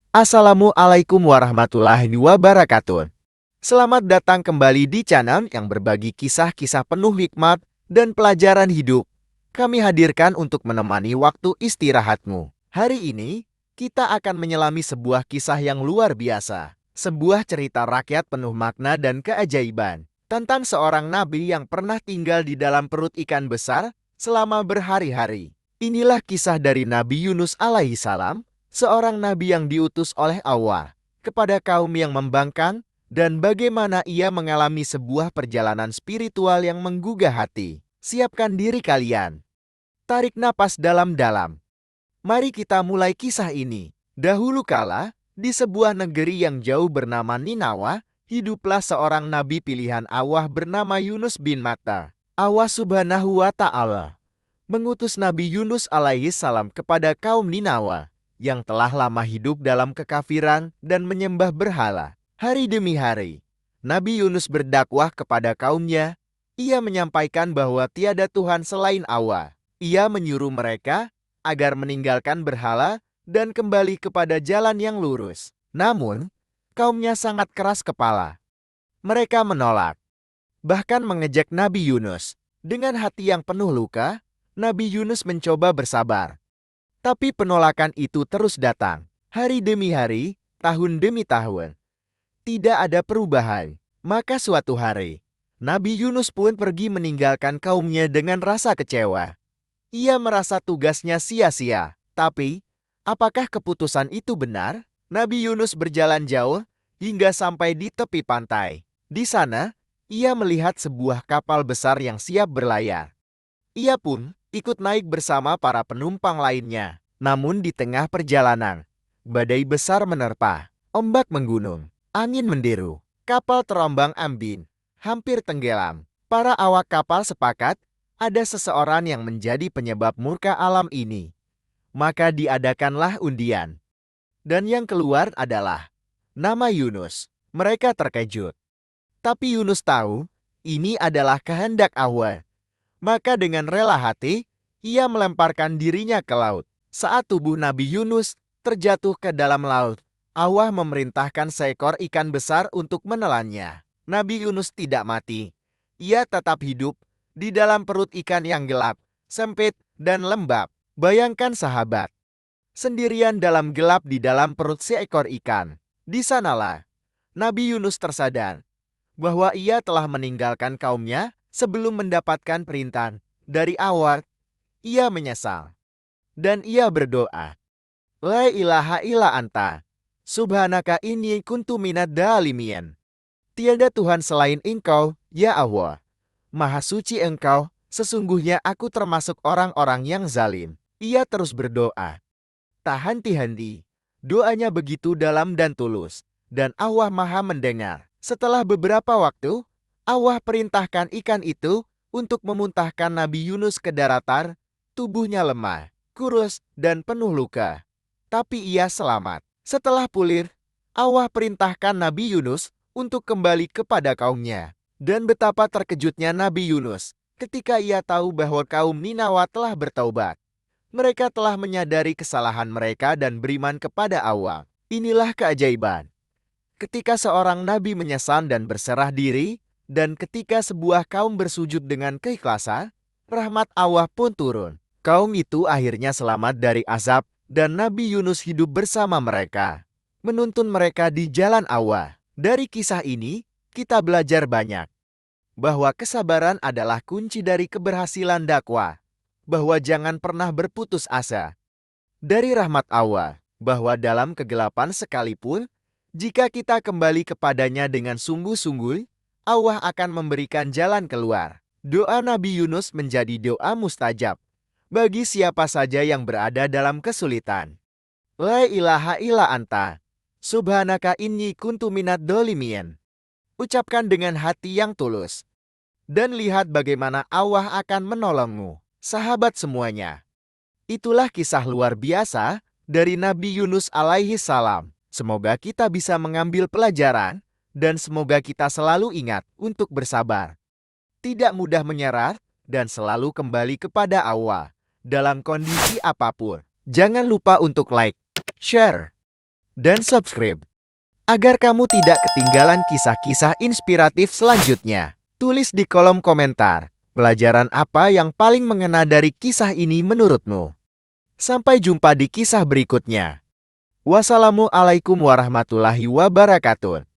Assalamualaikum warahmatullahi wabarakatuh. Selamat datang kembali di channel yang berbagi kisah-kisah penuh hikmat dan pelajaran hidup. Kami hadirkan untuk menemani waktu istirahatmu. Hari ini, kita akan menyelami sebuah kisah yang luar biasa. Sebuah cerita rakyat penuh makna dan keajaiban. Tentang seorang nabi yang pernah tinggal di dalam perut ikan besar selama berhari-hari. Inilah kisah dari Nabi Yunus alaihi salam, seorang nabi yang diutus oleh Allah kepada kaum yang membangkang, dan bagaimana ia mengalami sebuah perjalanan spiritual yang menggugah hati. Siapkan diri kalian. Tarik napas dalam-dalam. Mari kita mulai kisah ini. Dahulu kala, di sebuah negeri yang jauh bernama Ninawa, hiduplah seorang nabi pilihan Allah bernama Yunus bin Matta. Allah Subhanahu wa Ta'ala mengutus Nabi Yunus alaihi salam kepada kaum Ninawa yang telah lama hidup dalam kekafiran dan menyembah berhala. Hari demi hari, Nabi Yunus berdakwah kepada kaumnya. Ia menyampaikan bahwa tiada Tuhan selain Allah. Ia menyuruh mereka agar meninggalkan berhala dan kembali kepada jalan yang lurus. Namun, kaumnya sangat keras kepala. Mereka menolak, bahkan mengejek Nabi Yunus. Dengan hati yang penuh luka, Nabi Yunus mencoba bersabar. Tapi penolakan itu terus datang. Hari demi hari, tahun demi tahun. Tidak ada perubahan. Maka suatu hari, Nabi Yunus pun pergi meninggalkan kaumnya dengan rasa kecewa. Ia merasa tugasnya sia-sia. Tapi, apakah keputusan itu benar? Nabi Yunus berjalan jauh hingga sampai di tepi pantai. Di sana, ia melihat sebuah kapal besar yang siap berlayar. Ia pun ikut naik bersama para penumpang lainnya. Namun di tengah perjalanan, badai besar menerpa, ombak menggunung, angin menderu, kapal terombang-ambing, hampir tenggelam. Para awak kapal sepakat ada seseorang yang menjadi penyebab murka alam ini. Maka diadakanlah undian. Dan yang keluar adalah nama Yunus. Mereka terkejut. Tapi Yunus tahu, ini adalah kehendak Allah. Maka dengan rela hati, ia melemparkan dirinya ke laut. Saat tubuh Nabi Yunus terjatuh ke dalam laut, Allah memerintahkan seekor ikan besar untuk menelannya. Nabi Yunus tidak mati. Ia tetap hidup di dalam perut ikan yang gelap, sempit, dan lembab. Bayangkan sahabat, sendirian dalam gelap di dalam perut seekor ikan. Di sanalah Nabi Yunus tersadar bahwa ia telah meninggalkan kaumnya sebelum mendapatkan perintah dari Allah. Ia menyesal. Dan ia berdoa, La ilaha illa anta, subhanaka inni kuntu minad dalimin. Tiada Tuhan selain Engkau, ya Allah. Maha suci Engkau, sesungguhnya aku termasuk orang-orang yang zalim. Ia terus berdoa. Tak henti-henti. Doanya begitu dalam dan tulus. Dan Allah maha mendengar. Setelah beberapa waktu, Allah perintahkan ikan itu untuk memuntahkan Nabi Yunus ke daratan. Tubuhnya lemah, kurus, dan penuh luka. Tapi ia selamat. Setelah pulih, Allah perintahkan Nabi Yunus untuk kembali kepada kaumnya. Dan betapa terkejutnya Nabi Yunus ketika ia tahu bahwa kaum Ninawa telah bertaubat. Mereka telah menyadari kesalahan mereka dan beriman kepada Allah. Inilah keajaiban. Ketika seorang nabi menyesal dan berserah diri, dan ketika sebuah kaum bersujud dengan keikhlasan, rahmat Allah pun turun. Kaum itu akhirnya selamat dari azab, dan Nabi Yunus hidup bersama mereka, menuntun mereka di jalan Allah. Dari kisah ini, kita belajar banyak bahwa kesabaran adalah kunci dari keberhasilan dakwah, bahwa jangan pernah berputus asa. Dari rahmat Allah, bahwa dalam kegelapan sekalipun, jika kita kembali kepadanya dengan sungguh-sungguh, Allah akan memberikan jalan keluar. Doa Nabi Yunus menjadi doa mustajab bagi siapa saja yang berada dalam kesulitan. La ilaha illa anta, subhanaka inni kuntu minad dolimin. Ucapkan dengan hati yang tulus. Dan lihat bagaimana Allah akan menolongmu. Sahabat semuanya, itulah kisah luar biasa dari Nabi Yunus alaihi salam. Semoga kita bisa mengambil pelajaran, dan semoga kita selalu ingat untuk bersabar. Tidak mudah menyerah, dan selalu kembali kepada Allah dalam kondisi apapun. Jangan lupa untuk like, share, dan subscribe agar kamu tidak ketinggalan kisah-kisah inspiratif selanjutnya. Tulis di kolom komentar, pelajaran apa yang paling mengena dari kisah ini menurutmu? Sampai jumpa di kisah berikutnya. Wassalamualaikum warahmatullahi wabarakatuh.